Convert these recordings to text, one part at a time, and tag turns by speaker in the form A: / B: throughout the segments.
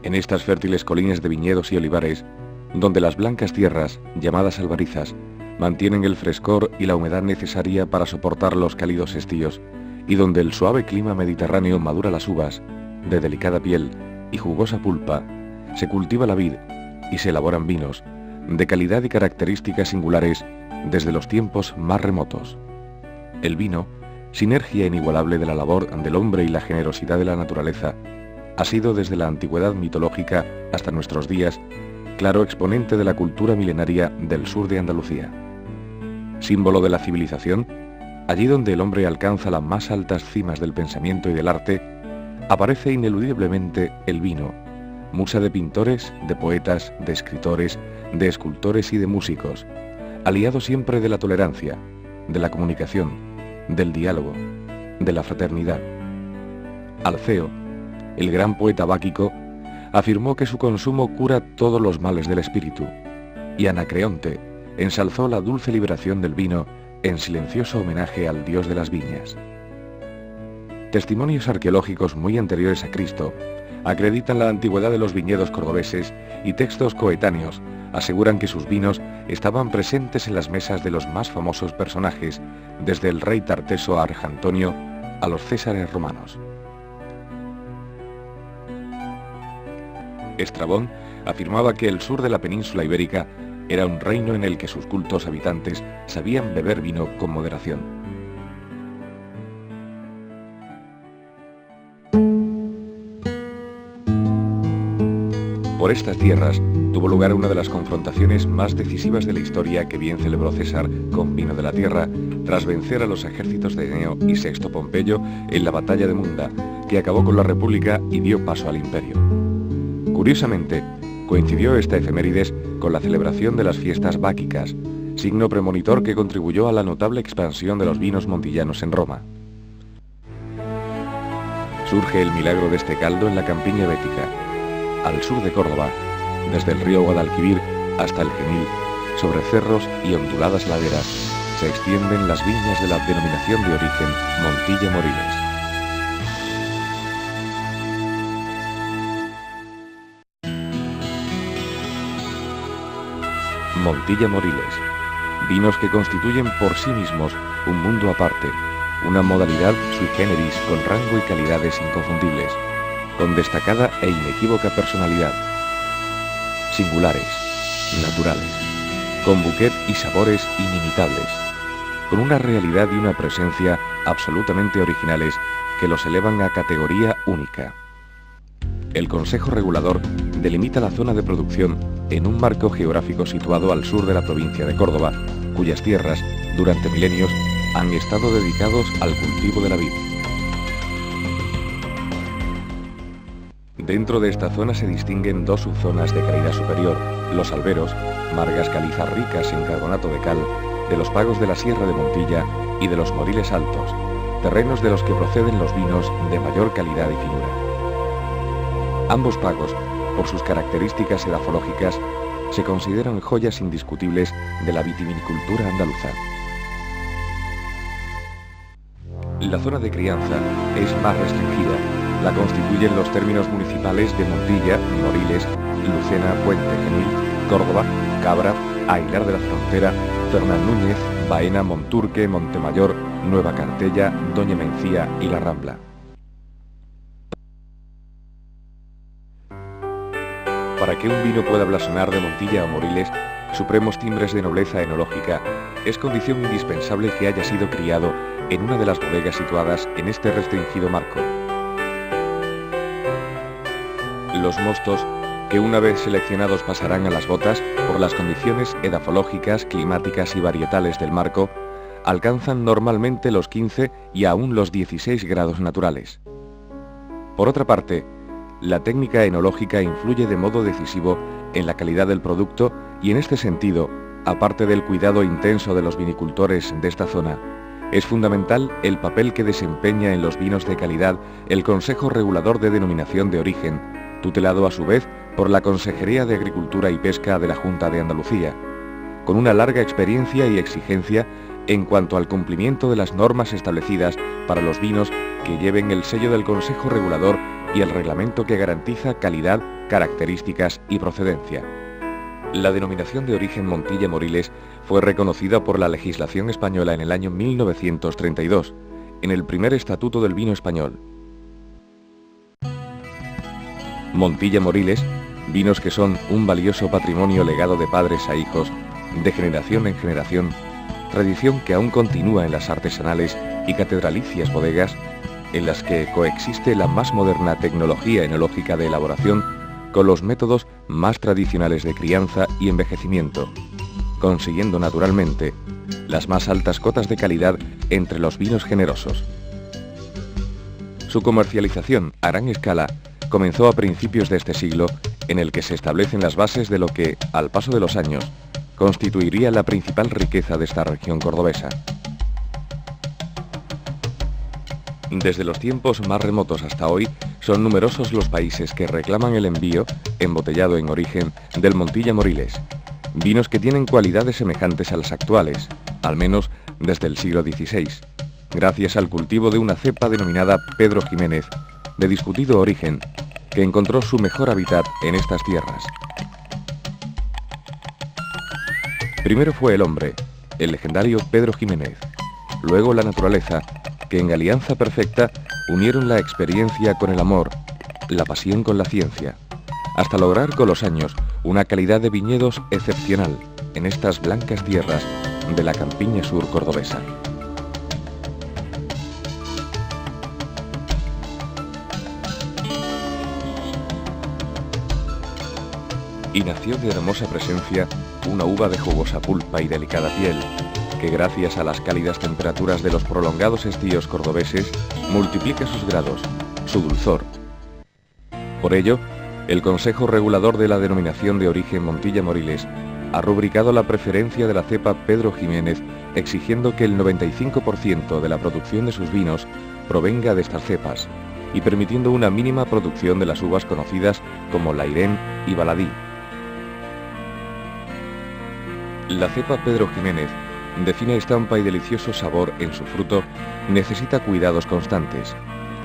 A: En estas fértiles colinas de viñedos y olivares, donde las blancas tierras, llamadas albarizas, mantienen el frescor y la humedad necesaria para soportar los cálidos estíos, y donde el suave clima mediterráneo madura las uvas, de delicada piel y jugosa pulpa, se cultiva la vid y se elaboran vinos, de calidad y características singulares desde los tiempos más remotos. El vino, sinergia inigualable de la labor del hombre y la generosidad de la naturaleza, ha sido desde la antigüedad mitológica hasta nuestros días claro exponente de la cultura milenaria del sur de Andalucía. Símbolo de la civilización, allí donde el hombre alcanza las más altas cimas del pensamiento y del arte, aparece ineludiblemente el vino, musa de pintores, de poetas, de escritores, de escultores y de músicos, aliado siempre de la tolerancia, de la comunicación, del diálogo, de la fraternidad. Alceo, el gran poeta báquico, afirmó que su consumo cura todos los males del espíritu, y Anacreonte ensalzó la dulce liberación del vino en silencioso homenaje al dios de las viñas. Testimonios arqueológicos muy anteriores a Cristo acreditan la antigüedad de los viñedos cordobeses y textos coetáneos aseguran que sus vinos estaban presentes en las mesas de los más famosos personajes, desde el rey Tarteso Argantonio a los césares romanos. Estrabón afirmaba que el sur de la península ibérica era un reino en el que sus cultos habitantes sabían beber vino con moderación. Por estas tierras tuvo lugar una de las confrontaciones más decisivas de la historia que bien celebró César con vino de la tierra, tras vencer a los ejércitos de Eneo y Sexto Pompeyo en la batalla de Munda, que acabó con la República y dio paso al imperio. Curiosamente, coincidió esta efemérides con la celebración de las fiestas báquicas, signo premonitor que contribuyó a la notable expansión de los vinos montillanos en Roma. Surge el milagro de este caldo en la campiña bética, al sur de Córdoba, desde el río Guadalquivir hasta el Genil, sobre cerros y onduladas laderas, se extienden las viñas de la denominación de origen Montilla Moriles. Montilla Moriles, vinos que constituyen por sí mismos un mundo aparte, una modalidad sui generis con rango y calidades inconfundibles, con destacada e inequívoca personalidad, singulares, naturales, con bouquet y sabores inimitables, con una realidad y una presencia absolutamente originales que los elevan a categoría única. El Consejo Regulador delimita la zona de producción en un marco geográfico situado al sur de la provincia de Córdoba, cuyas tierras, durante milenios, han estado dedicados al cultivo de la vid. Dentro de esta zona se distinguen dos subzonas de calidad superior, los alberos, margas calizas ricas en carbonato de cal, de los pagos de la Sierra de Montilla y de los Moriles Altos, terrenos de los que proceden los vinos de mayor calidad y finura. Ambos pagos, por sus características edafológicas, se consideran joyas indiscutibles de la vitivinicultura andaluza. La zona de crianza es más restringida, la constituyen los términos municipales de Montilla, Moriles, Lucena, Puente Genil, Córdoba, Cabra, Aguilar de la Frontera, Fernán Núñez, Baena, Monturque, Montemayor, Nueva Cantella, Doña Mencía y La Rambla. Para que un vino pueda blasonar de Montilla o Moriles supremos timbres de nobleza enológica, es condición indispensable que haya sido criado en una de las bodegas situadas en este restringido marco. Los mostos, que una vez seleccionados pasarán a las botas por las condiciones edafológicas, climáticas y varietales del marco, alcanzan normalmente los 15 y aún los 16 grados naturales. Por otra parte, la técnica enológica influye de modo decisivo en la calidad del producto y en este sentido, aparte del cuidado intenso de los vinicultores de esta zona, es fundamental el papel que desempeña en los vinos de calidad el Consejo Regulador de Denominación de Origen, tutelado a su vez por la Consejería de Agricultura y Pesca de la Junta de Andalucía, con una larga experiencia y exigencia en cuanto al cumplimiento de las normas establecidas para los vinos que lleven el sello del Consejo Regulador y el reglamento que garantiza calidad, características y procedencia. La denominación de origen Montilla Moriles fue reconocida por la legislación española en el año 1932, en el primer Estatuto del Vino Español. Montilla Moriles, vinos que son un valioso patrimonio legado de padres a hijos, de generación en generación, tradición que aún continúa en las artesanales y catedralicias bodegas, en las que coexiste la más moderna tecnología enológica de elaboración con los métodos más tradicionales de crianza y envejecimiento, consiguiendo naturalmente las más altas cotas de calidad entre los vinos generosos. Su comercialización a gran escala comenzó a principios de este siglo, en el que se establecen las bases de lo que, al paso de los años, constituiría la principal riqueza de esta región cordobesa. Desde los tiempos más remotos hasta hoy, son numerosos los países que reclaman el envío, embotellado en origen, del Montilla Moriles, vinos que tienen cualidades semejantes a las actuales, al menos desde el siglo XVI, gracias al cultivo de una cepa denominada Pedro Jiménez, de discutido origen, que encontró su mejor hábitat en estas tierras. Primero fue el hombre, el legendario Pedro Jiménez, luego la naturaleza, que en alianza perfecta unieron la experiencia con el amor, la pasión con la ciencia, hasta lograr con los años una calidad de viñedos excepcional en estas blancas tierras de la campiña sur cordobesa. Y nació de hermosa presencia una uva de jugosa pulpa y delicada piel, que gracias a las cálidas temperaturas de los prolongados estíos cordobeses, multiplica sus grados, su dulzor. Por ello, el Consejo Regulador de la Denominación de Origen Montilla Moriles ha rubricado la preferencia de la cepa Pedro Jiménez, exigiendo que el 95% de la producción de sus vinos provenga de estas cepas, y permitiendo una mínima producción de las uvas conocidas como Lairén y Baladí. La cepa Pedro Jiménez, de fina estampa y delicioso sabor en su fruto, necesita cuidados constantes,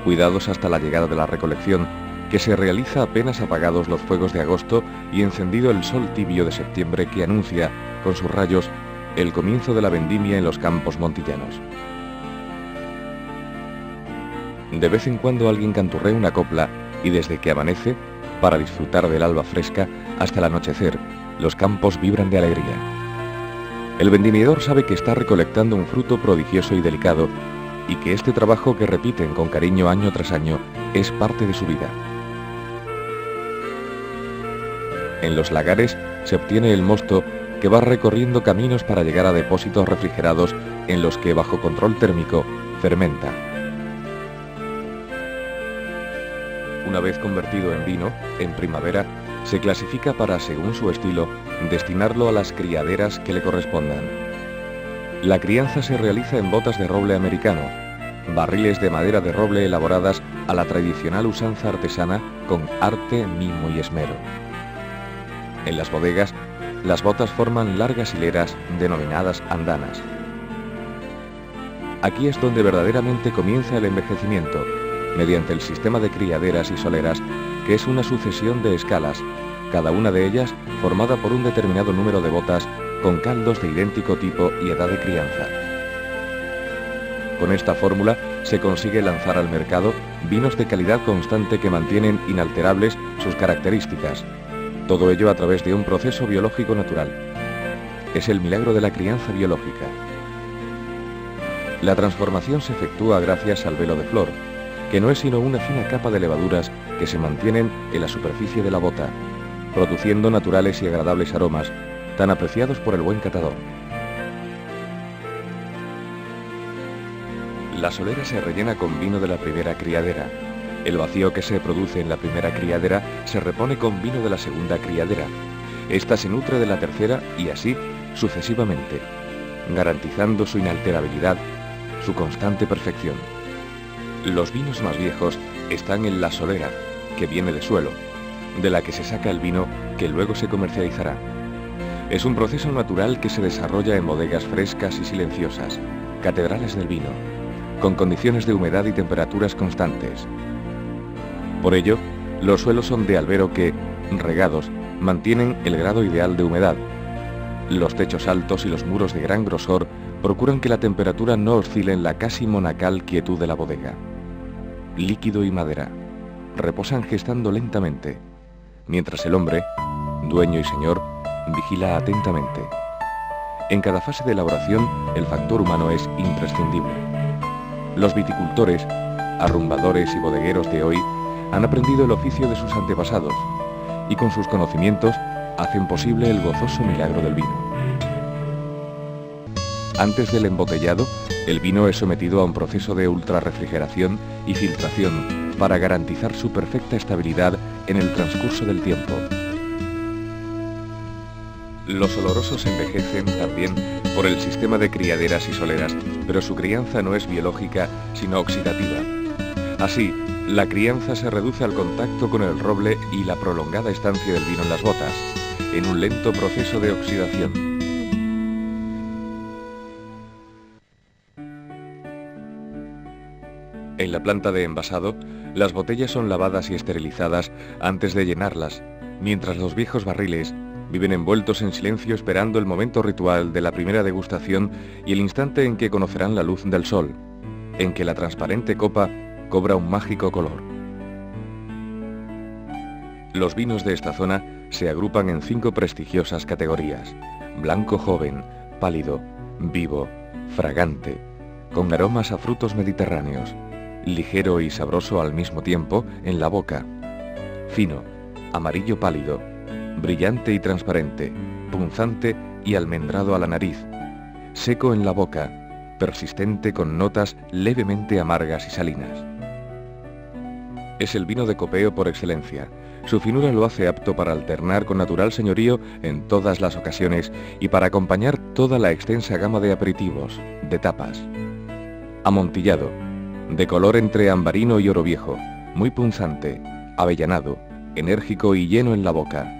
A: cuidados hasta la llegada de la recolección, que se realiza apenas apagados los fuegos de agosto y encendido el sol tibio de septiembre, que anuncia, con sus rayos, el comienzo de la vendimia en los campos montillanos. De vez en cuando alguien canturrea una copla y desde que amanece, para disfrutar del alba fresca, hasta el anochecer, los campos vibran de alegría. El vendimiador sabe que está recolectando un fruto prodigioso y delicado, y que este trabajo que repiten con cariño año tras año es parte de su vida. En los lagares se obtiene el mosto, que va recorriendo caminos para llegar a depósitos refrigerados en los que, bajo control térmico, fermenta. Una vez convertido en vino, en primavera, se clasifica para, según su estilo, destinarlo a las criaderas que le correspondan. La crianza se realiza en botas de roble americano, barriles de madera de roble elaboradas a la tradicional usanza artesana con arte, mimo y esmero. En las bodegas, las botas forman largas hileras denominadas andanas. Aquí es donde verdaderamente comienza el envejecimiento, mediante el sistema de criaderas y soleras, que es una sucesión de escalas, cada una de ellas formada por un determinado número de botas con caldos de idéntico tipo y edad de crianza. Con esta fórmula se consigue lanzar al mercado vinos de calidad constante que mantienen inalterables sus características, todo ello a través de un proceso biológico natural. Es el milagro de la crianza biológica. La transformación se efectúa gracias al velo de flor, que no es sino una fina capa de levaduras que se mantienen en la superficie de la bota, produciendo naturales y agradables aromas, tan apreciados por el buen catador. La solera se rellena con vino de la primera criadera. El vacío que se produce en la primera criadera se repone con vino de la segunda criadera. Esta se nutre de la tercera y así sucesivamente, garantizando su inalterabilidad, su constante perfección. Los vinos más viejos están en la solera, que viene de suelo, de la que se saca el vino que luego se comercializará. Es un proceso natural que se desarrolla en bodegas frescas y silenciosas, catedrales del vino, con condiciones de humedad y temperaturas constantes. Por ello, los suelos son de albero que, regados, mantienen el grado ideal de humedad. Los techos altos y los muros de gran grosor procuran que la temperatura no oscile en la casi monacal quietud de la bodega. Líquido y madera reposan gestando lentamente, mientras el hombre, dueño y señor, vigila atentamente. En cada fase de elaboración, el factor humano es imprescindible. Los viticultores, arrumbadores y bodegueros de hoy han aprendido el oficio de sus antepasados y con sus conocimientos hacen posible el gozoso milagro del vino. Antes del embotellado, el vino es sometido a un proceso de ultrarrefrigeración y filtración para garantizar su perfecta estabilidad en el transcurso del tiempo. Los olorosos envejecen también por el sistema de criaderas y soleras, pero su crianza no es biológica, sino oxidativa. Así, la crianza se reduce al contacto con el roble y la prolongada estancia del vino en las botas, en un lento proceso de oxidación. En la planta de envasado, las botellas son lavadas y esterilizadas antes de llenarlas, mientras los viejos barriles viven envueltos en silencio esperando el momento ritual de la primera degustación y el instante en que conocerán la luz del sol, en que la transparente copa cobra un mágico color. Los vinos de esta zona se agrupan en 5 prestigiosas categorías: blanco joven, pálido, vivo, fragante, con aromas a frutos mediterráneos, ligero y sabroso al mismo tiempo en la boca, fino, amarillo pálido, brillante y transparente, punzante y almendrado a la nariz, seco en la boca, persistente con notas levemente amargas y salinas. Es el vino de copeo por excelencia. Su finura lo hace apto para alternar con natural señorío en todas las ocasiones y para acompañar toda la extensa gama de aperitivos, de tapas. Amontillado, de color entre ambarino y oro viejo, muy punzante, avellanado, enérgico y lleno en la boca.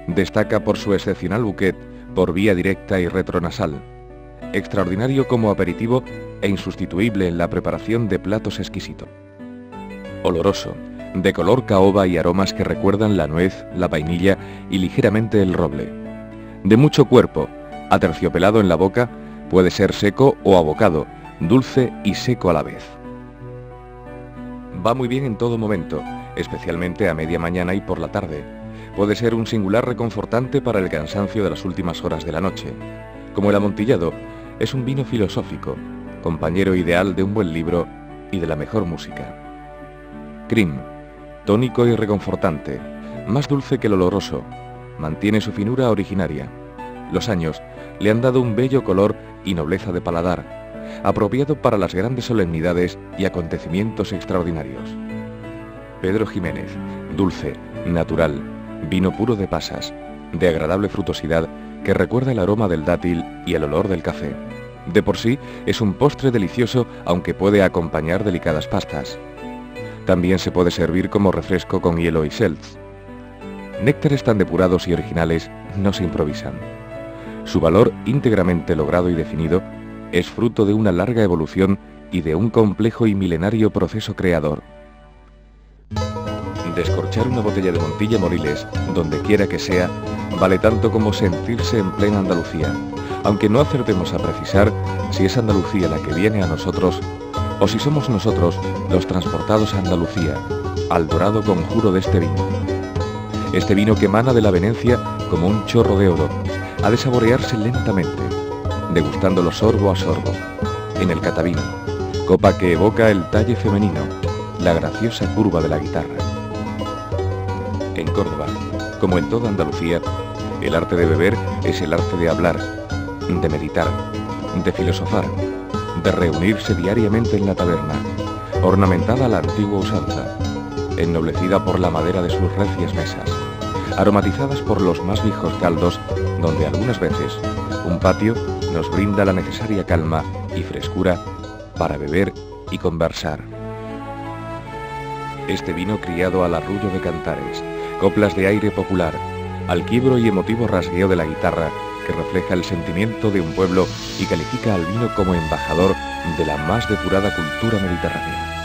A: Destaca por su excepcional bouquet por vía directa y retronasal. Extraordinario como aperitivo e insustituible en la preparación de platos exquisitos. Oloroso, de color caoba y aromas que recuerdan la nuez, la vainilla y ligeramente el roble. De mucho cuerpo, aterciopelado en la boca, puede ser seco o abocado, dulce y seco a la vez. Va muy bien en todo momento, especialmente a media mañana y por la tarde. Puede ser un singular reconfortante para el cansancio de las últimas horas de la noche. Como el amontillado, es un vino filosófico, compañero ideal de un buen libro y de la mejor música. Cream, tónico y reconfortante, más dulce que el oloroso, mantiene su finura originaria. Los años le han dado un bello color y nobleza de paladar, apropiado para las grandes solemnidades y acontecimientos extraordinarios. Pedro Ximénez, dulce, natural, vino puro de pasas, de agradable frutosidad que recuerda el aroma del dátil y el olor del café. De por sí es un postre delicioso, aunque puede acompañar delicadas pastas. También se puede servir como refresco con hielo y seltz. Néctares tan depurados y originales no se improvisan. Su valor íntegramente logrado y definido es fruto de una larga evolución y de un complejo y milenario proceso creador. Descorchar una botella de Montilla Moriles, donde quiera que sea, vale tanto como sentirse en plena Andalucía, aunque no acertemos a precisar si es Andalucía la que viene a nosotros o si somos nosotros los transportados a Andalucía, al dorado conjuro de este vino. Este vino que emana de la Venecia como un chorro de oro, ha de saborearse lentamente, degustándolo sorbo a sorbo, en el catavino, copa que evoca el talle femenino, la graciosa curva de la guitarra. En Córdoba, como en toda Andalucía, el arte de beber es el arte de hablar, de meditar, de filosofar, de reunirse diariamente en la taberna, ornamentada a la antigua usanza, ennoblecida por la madera de sus recias mesas, aromatizadas por los más viejos caldos, donde algunas veces un patio nos brinda la necesaria calma y frescura para beber y conversar. Este vino criado al arrullo de cantares, coplas de aire popular, al quiebro y emotivo rasgueo de la guitarra que refleja el sentimiento de un pueblo y califica al vino como embajador de la más depurada cultura mediterránea.